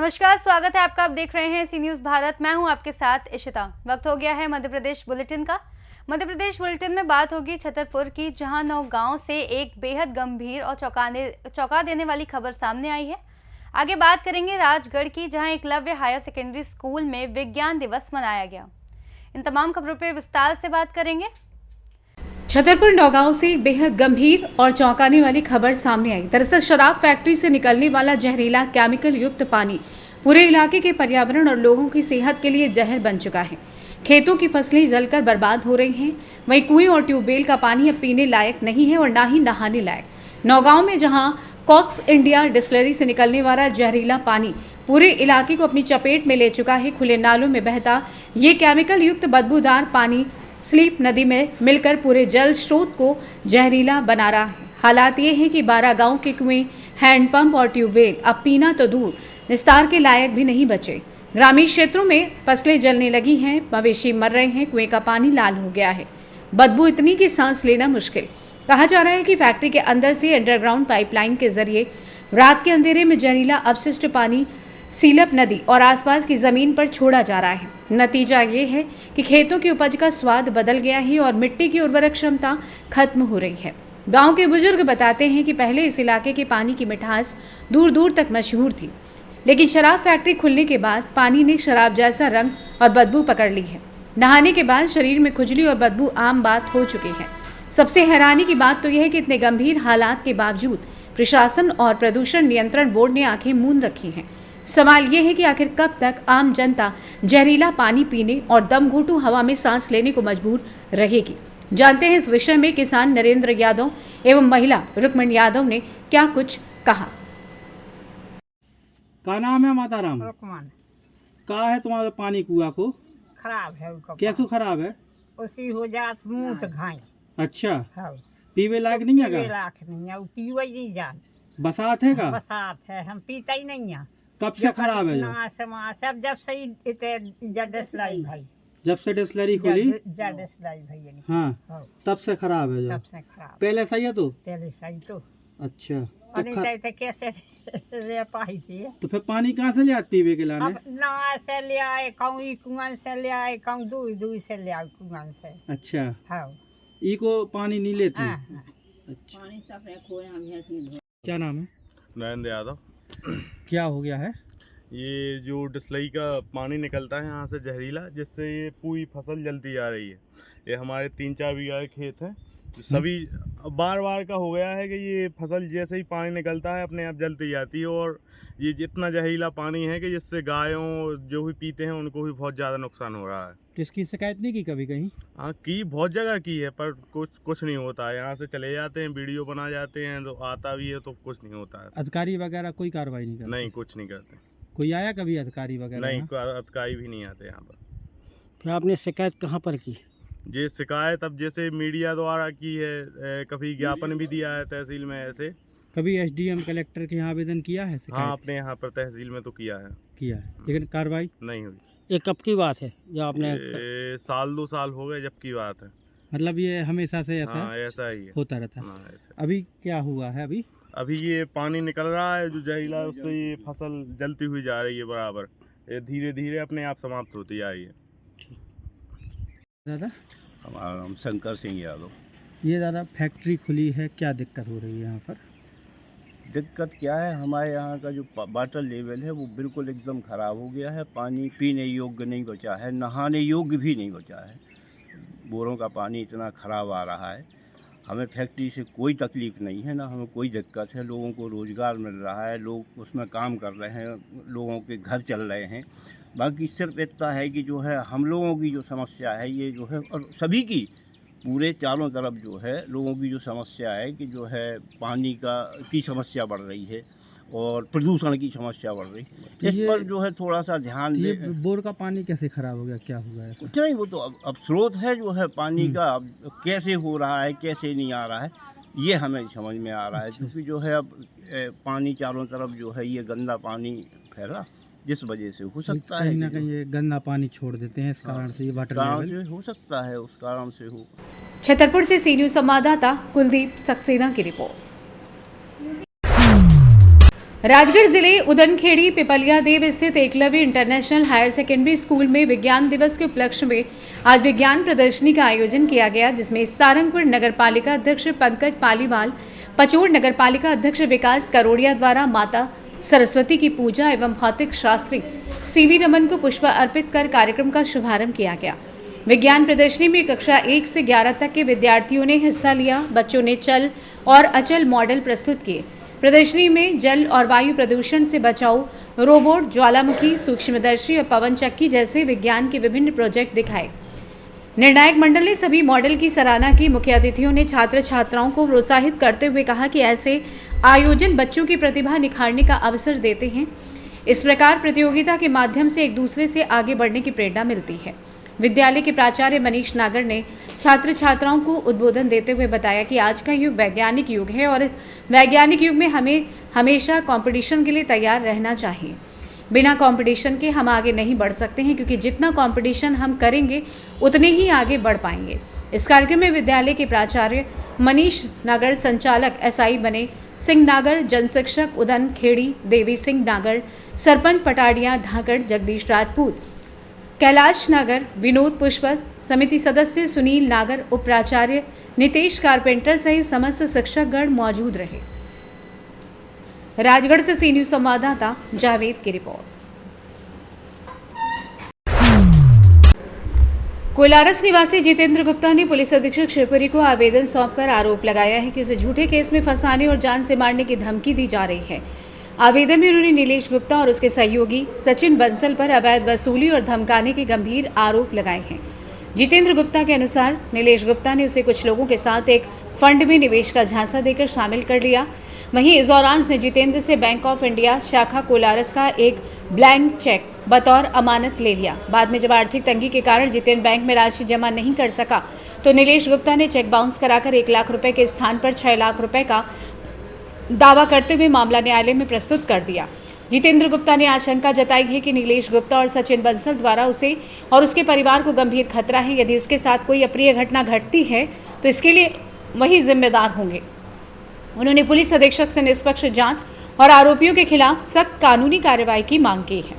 नमस्कार, स्वागत है आपका। आप देख रहे हैं सी न्यूज़ भारत। मैं हूं आपके साथ इशिता। वक्त हो गया है मध्य प्रदेश बुलेटिन का। मध्य प्रदेश बुलेटिन में बात होगी छतरपुर की, जहां 9 गांव से एक बेहद गंभीर और चौंका देने वाली खबर सामने आई है। आगे बात करेंगे राजगढ़ की, जहां एकलव्य हायर सेकेंडरी स्कूल में विज्ञान दिवस मनाया गया। इन तमाम खबरों पर विस्तार से बात करेंगे। छतरपुर नौगांव से एक बेहद गंभीर और चौंकाने वाली खबर सामने आई। दरअसल शराब फैक्ट्री से निकलने वाला जहरीला केमिकल युक्त पानी पूरे इलाके के पर्यावरण और लोगों की सेहत के लिए जहर बन चुका है। खेतों की फसलें जलकर बर्बाद हो रही हैं। वहीं कुएं और ट्यूबवेल का पानी अब पीने लायक नहीं है और ना ही नहाने लायक। नौगांव में जहां कॉक्स इंडिया डिस्टिलरी से निकलने वाला जहरीला पानी पूरे इलाके को अपनी चपेट में ले चुका है। खुले नालों में बहता ये केमिकल युक्त बदबूदार पानी स्लीप नदी में मिलकर पूरे जल स्रोत को जहरीला बना रहा है। हालात ये हैं कि 12 गांव के कुएं, हैंडपंप और ट्यूबवेल अब पीना तो दूर, निस्तार के लायक भी नहीं बचे। ग्रामीण क्षेत्रों में फसलें जलने लगी हैं, मवेशी मर रहे हैं, कुएं का पानी लाल हो गया है। बदबू इतनी कि सांस लेना मुश्किल। कहा जा रहा है कि फैक्ट्री के अंदर से अंडरग्राउंड पाइपलाइन के जरिए रात के अंधेरे में जहरीला अपशिष्ट पानी सीलप नदी और आसपास की जमीन पर छोड़ा जा रहा है। नतीजा ये है कि खेतों की उपज का स्वाद बदल गया है और मिट्टी की उर्वरक क्षमता खत्म हो रही है। गांव के बुजुर्ग बताते हैं कि पहले इस इलाके के पानी की मिठास दूर दूर तक मशहूर थी, लेकिन शराब फैक्ट्री खुलने के बाद पानी ने शराब जैसा रंग और बदबू पकड़ ली है। नहाने के बाद शरीर में खुजली और बदबू आम बात हो चुकी है। सबसे हैरानी की बात तो यह है कि इतने गंभीर हालात के बावजूद प्रशासन और प्रदूषण नियंत्रण बोर्ड ने आंखें मूंद रखी हैं। सवाल ये है कि आखिर कब तक आम जनता जहरीला पानी पीने और दमघोंटू हवा में सांस लेने को मजबूर रहेगी। जानते हैं इस विषय में किसान नरेंद्र यादव एवं महिला रुक्मणी यादव ने क्या कुछ कहा। का नाम है माताराम? रुकमान। का है तुम्हारे पानी कुआ को? खराब है उसका। कैसे खराब है? उसी हो जात मुंह तो घाई। अच्छा, हाँ। पीवे लायक नहीं है? लाख नहीं है, पीवे नहीं जात। बसात है का? बसात है, हम पीता ही नहीं है। कब से खराब है? सब जब से जडसलाई भाई, जब से डिस्लरी खुली? जडसलाई भाई। हाँ, तब से खराब है। तब से खराब। पहले सही है? तो पहले सही तो। अच्छा, तो कैसे ले पाई थी? तो फिर पानी कहाँ से ले आते पीवे के लाने? अब ना से ले आए, कहूँ कुआं से ले आए, कहूँ दूर से ले आए कुआं से। अच्छा, हाँ, ई को पानी नहीं लेती? हाँ, हाँ। अच्छा, क्या नाम है? नरेंद्र यादव। क्या हो गया है? ये जो डिस्लरी का पानी निकलता है यहाँ से जहरीला, जिससे ये पूरी फसल जलती जा रही है। ये हमारे 3-4 बीघा खेत है, तो सभी बार बार का हो गया है कि ये फसल जैसे ही पानी निकलता है अपने आप जलती जाती है। और ये जितना जहरीला पानी है कि जिससे गायों जो भी पीते हैं उनको भी बहुत ज़्यादा नुकसान हो रहा है। तो इसकी शिकायत नहीं की कभी कहीं? हाँ, की बहुत जगह की है, पर कुछ नहीं होता है। यहाँ से चले जाते हैं, वीडियो बना जाते हैं, तो आता भी है तो कुछ नहीं होता है। अधिकारी वगैरह कोई कार्रवाई नहीं करते? नहीं, कुछ नहीं करते। कोई आया कभी अधिकारी वगैरह? नहीं, कोई अधिकारी भी नहीं आते यहाँ पर। फिर आपने शिकायत कहाँ पर की? ये शिकायत अब जैसे मीडिया द्वारा की है, कभी ज्ञापन भी दिया है तहसील में। ऐसे कभी एसडीएम कलेक्टर के यहाँ आवेदन किया है? हाँ, अपने यहाँ पर तहसील में तो किया है, लेकिन कार्रवाई नहीं हुई। ये कब की बात है जो आपने? 1-2 साल हो गए जब की बात है। मतलब ये हमेशा से ऐसा? हाँ, ऐसा ही है, होता रहता है। हाँ, ऐसा। अभी क्या हुआ है? अभी ये पानी निकल रहा है जो जहरीला, उससे ये फसल जलती हुई जा रही है बराबर। ये धीरे धीरे अपने आप समाप्त होती जा रही है। दादा, हमारा नाम शंकर सिंह यादव। ये दादा फैक्ट्री खुली है, क्या दिक्कत हो रही है यहाँ पर? दिक्कत क्या है, हमारे यहाँ का जो वाटर लेवल है वो बिल्कुल एकदम ख़राब हो गया है। पानी पीने योग्य नहीं बचा है, नहाने योग्य भी नहीं बचा है। बोरों का पानी इतना ख़राब आ रहा है। हमें फैक्ट्री से कोई तकलीफ़ नहीं है, ना हमें कोई दिक्कत है। लोगों को रोज़गार मिल रहा है, लोग उसमें काम कर रहे हैं, लोगों के घर चल रहे हैं। बाकी सिर्फ इतना है कि जो है हम लोगों की जो समस्या है ये जो है, और सभी की पूरे चारों तरफ जो है लोगों की जो समस्या है कि जो है पानी की समस्या बढ़ रही है और प्रदूषण की समस्या बढ़ रही है। इस पर जो है थोड़ा सा ध्यान दे। बोर का पानी कैसे खराब हो गया, क्या हुआ है? कुछ नहीं, वो तो अब स्रोत है जो है पानी का, अब कैसे हो रहा है कैसे नहीं आ रहा है ये हमें समझ में आ रहा है। क्योंकि जो है अब पानी चारों तरफ जो है ये गंदा पानी फैला, जिस वजह से हो सकता है कहीं ना कहीं ये गंदा पानी छोड़ देते हैं, इस कारण से ये वाटर लेवल हो सकता है, उस कारण से हो। छतरपुर से सी न्यूज़ संवाददाता कुलदीप सक्सेना की रिपोर्ट। राजगढ़ जिले उदनखेड़ी पिपलिया देव स्थित Eklavya international higher secondary school में विज्ञान दिवस के उपलक्ष्य में आज विज्ञान प्रदर्शनी का आयोजन किया गया, जिसमें सारंगपुर नगरपालिका अध्यक्ष पंकज पालीवाल, पचोर नगरपालिका अध्यक्ष विकास करोड़िया द्वारा माता सरस्वती की पूजा एवं भौतिक शास्त्री सीवी रमन को पुष्प अर्पित कर कार्यक्रम का शुभारंभ किया गया। विज्ञान प्रदर्शनी में कक्षा 1 से 11 तक के विद्यार्थियों ने हिस्सा लिया। बच्चों ने चल और अचल मॉडल प्रस्तुत किए। प्रदर्शनी में जल और वायु प्रदूषण से बचाव, रोबोट, ज्वालामुखी, सूक्ष्मदर्शी और पवन चक्की जैसे विज्ञान के विभिन्न प्रोजेक्ट दिखाए। निर्णायक मंडल ने सभी मॉडल की सराहना की। मुख्य अतिथियों ने छात्र छात्राओं को प्रोत्साहित करते हुए कहा कि ऐसे आयोजन बच्चों की प्रतिभा निखारने का अवसर देते हैं। इस प्रकार प्रतियोगिता के माध्यम से एक दूसरे से आगे बढ़ने की प्रेरणा मिलती है। विद्यालय के प्राचार्य मनीष नागर ने छात्र छात्राओं को उद्बोधन देते हुए बताया कि आज का युग वैज्ञानिक युग है और इस वैज्ञानिक युग में हमें हमेशा कंपटीशन के लिए तैयार रहना चाहिए। बिना कंपटीशन के हम आगे नहीं बढ़ सकते हैं, क्योंकि जितना कंपटीशन हम करेंगे उतने ही आगे बढ़ पाएंगे। इस कार्यक्रम में विद्यालय के प्राचार्य मनीष नागर, संचालक एसआई बने सिंह नागर, जन शिक्षक उदनखेड़ी देवी सिंह नागर, सरपंच पटाड़िया धाकड़ जगदीश राजपूत, कैलाश नागर, विनोद पुष्पत, समिति सदस्य सुनील नागर, उप प्राचार्य नितेश कारपेंटर सहित समस्त शिक्षकगण मौजूद रहे। राजगढ़ से सी न्यूज संवाददाता जावेद की रिपोर्ट। कोलारस निवासी जितेंद्र गुप्ता ने पुलिस अधीक्षक शिवपुरी को आवेदन सौंपकर आरोप लगाया है कि उसे झूठे केस में फंसाने और जान से मारने की धमकी दी जा रही है। आवेदन में उन्होंने नीलेश गुप्ता और उसके सहयोगी सचिन बंसल पर अवैध वसूली और धमकाने के गंभीर आरोप लगाए हैं। जितेंद्र गुप्ता के अनुसार नीलेश गुप्ता ने उसे कुछ लोगों के साथ एक फंड में निवेश का झांसा देकर शामिल कर लिया। वहीं इस दौरान उसने जितेंद्र से बैंक ऑफ इंडिया शाखा कोलारस का एक ब्लैंक चेक बतौर अमानत ले लिया। बाद में जब आर्थिक तंगी के कारण जितेंद्र बैंक में राशि जमा नहीं कर सका तो नीलेश गुप्ता ने चेक बाउंस कराकर 1 लाख रुपए के स्थान पर 6 लाख रुपए का दावा करते हुए मामला न्यायालय में प्रस्तुत कर दिया। जितेंद्र गुप्ता ने आशंका जताई है कि नीलेश गुप्ता और सचिन बंसल द्वारा उसे और उसके परिवार को गंभीर खतरा है। यदि उसके साथ कोई अप्रिय घटना घटती है तो इसके लिए वही जिम्मेदार होंगे। उन्होंने पुलिस अधीक्षक से निष्पक्ष जांच और आरोपियों के खिलाफ सख्त कानूनी कार्रवाई की मांग की है।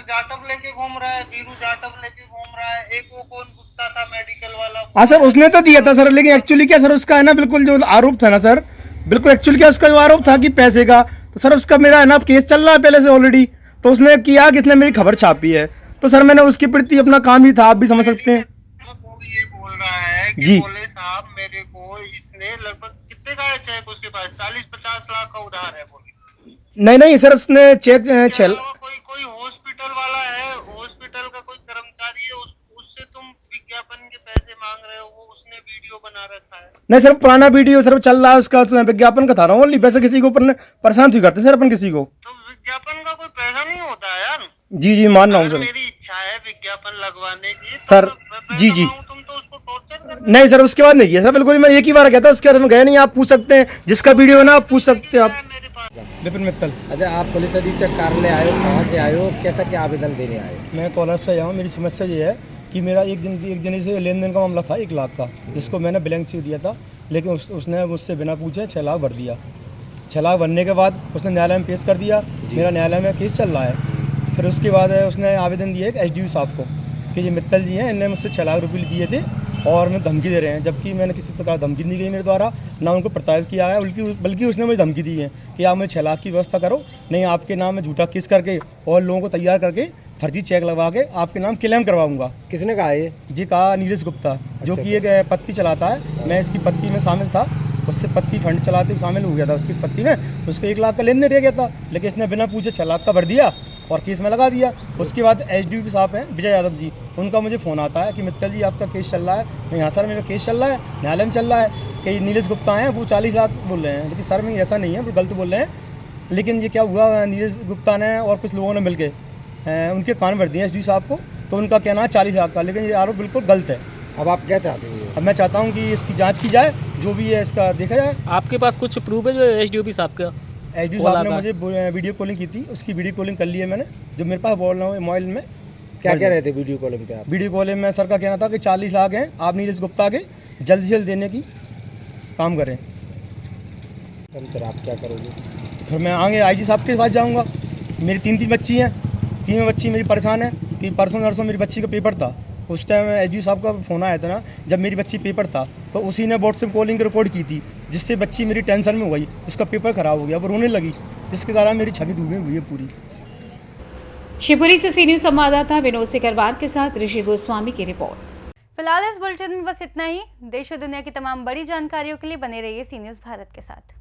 जाटव लेके घूम रहा है, वीरू जाटव लेके घूम रहा है। एक वो कौन गुप्ता था मेडिकल वाला। हाँ सर, उसने तो दिया था सर, लेकिन एक्चुअली क्या सर उसका है ना, बिल्कुल जो आरोप था ना सर, बिल्कुल एक्चुअली क्या उसका जो आरोप था कि पैसे का, तो सर उसका मेरा है ना केस चल रहा है पहले से ऑलरेडी। तो उसने किया कि इसने मेरी खबर छापी है, तो सर मैंने उसके प्रति अपना काम ही था, आप भी समझ सकते हैं। वो ये बोल रहा है कि जी बोले साहब मेरे को इसने लगभग कितने का चेक उसके पास 40-50 लाख का उधार है बोले। नहीं सर, उसने चेक कोई हॉस्पिटल वाला है, हॉस्पिटल का कोई कर्मचारी है, उससे तुम विज्ञापन के पैसे मांग रहे हो, वो उसने वीडियो बना रखा है। नहीं सर, पुराना वीडियो सर चल रहा है उसका, विज्ञापन का था रहा हूँ। वैसे किसी को परेशान नहीं करते सर अपन किसी को। तो विज्ञापन का कोई पैसा नहीं होता है यार। जी मान रहा हूँ सर। मेरी इच्छा है विज्ञापन लगवाने की सर। जी तुम तो उसको टॉर्चर कर। नहीं सर, उसके बाद नहीं किया सर, बिल्कुल मैं एक ही बार कहता, उसके बाद हम गए नहीं। आप पूछ सकते हैं, जिसका वीडियो है ना आप पूछ सकते हैं। आप विपिन मित्तल। अच्छा, आप पुलिस अधीक्षक कार्यालय आए हो, कहाँ से आए हो, कैसा क्या आवेदन देने आए हो? मैं कॉलर से आया हूँ। मेरी समस्या ये है कि मेरा एक जने से लेन देन का मामला था 1 लाख का, जिसको मैंने ब्लैंक चेक दिया था, लेकिन उसने मुझसे बिना पूछे 6 लाख भर दिया। 6 लाख भरने के बाद उसने न्यायालय में पेश कर दिया। मेरा न्यायालय में केस चल रहा है। फिर उसके बाद उसने आवेदन दिया है एसडीओ साहब को कि ये मित्तल जी हैं, इन्होंने मुझसे 6 लाख रुपये दिए थे और मैं धमकी दे रहे हैं, जबकि मैंने किसी प्रकार धमकी नहीं गई मेरे द्वारा, ना उनको प्रताड़ित किया है, बल्कि उसने मुझे धमकी दी है कि आप मुझे 6 लाख की व्यवस्था करो, नहीं आपके नाम में झूठा केस करके और लोगों को तैयार करके फर्जी चेक लगवा के आपके नाम क्लेम करवाऊंगा। किसने कहा ये? जी कहा नीलेश गुप्ता, जो कि एक पत्ती चलाता है। मैं इसकी पत्ती में शामिल था, उससे पत्ती फंड चलाते शामिल हो गया था उसकी पत्ती में, तो उसको 1 लाख का लेन देन रह गया था, लेकिन इसने बिना पूछे 6 लाख का भर दिया और केस में लगा दिया। उसके बाद एसडीओ साहब हैं विजय यादव जी, उनका मुझे फ़ोन आता है कि मित्तल जी आपका केस चल रहा है। मैं यहाँ सर मेरा केस चल रहा है, न्यायालय में चल रहा है कि नीलेश गुप्ता हैं, वो 40 लाख बोल रहे हैं, लेकिन सर में ऐसा नहीं है, वो गलत बोल रहे हैं। लेकिन ये क्या हुआ, नीलेश गुप्ता ने और कुछ लोगों ने मिल के उनके कान भर दिए एसडीओ साहब को, तो उनका कहना है 40 लाख का, लेकिन ये आरोप बिल्कुल गलत है। अब आप क्या चाहते हैं? अब मैं चाहता हूँ कि इसकी जांच की जाए, जो भी है इसका देखा जाए। आपके पास कुछ प्रूफ है जो एसडीओ साहब का? एसडीओ साहब ने मुझे वीडियो कॉलिंग की थी, उसकी वीडियो कॉलिंग कर ली है मैंने, जो मेरे पास बोल रहा हूँ मोबाइल में। क्या कह रहे थे वीडियो कॉलिंग पे आप? वीडियो कॉलिंग में सर का कहना था कि 40 लाख हैं, आप नीलेश गुप्ता के जल्द से जल्द देने की काम करें। फिर आप क्या करोगे? फिर मैं आगे आईजी साहब के पास जाऊँगा। मेरी तीन बच्ची हैं, तीनों बच्ची मेरी परेशान है कि परसों नरसों मेरी बच्ची का पेपर था। उस टाइम एसडीओ साहब का फ़ोन आया था ना, जब मेरी बच्ची पेपर था तो उसी ने व्हाट्सएप कॉलिंग रिकॉर्ड की थी, जिससे बच्ची मेरी टेंशन में हो गई, उसका पेपर ख़राब हो गया, वो रोने लगी, जिसके कारण मेरी छवि धूमिल हुई है पूरी। शिवपुरी से सी न्यूज़ संवाददाता विनोद सिकरवार के साथ ऋषि गोस्वामी की रिपोर्ट। फिलहाल इस बुलेटिन में बस इतना ही। देश और दुनिया की तमाम बड़ी जानकारियों के लिए बने रहिए सी न्यूज़ भारत के साथ।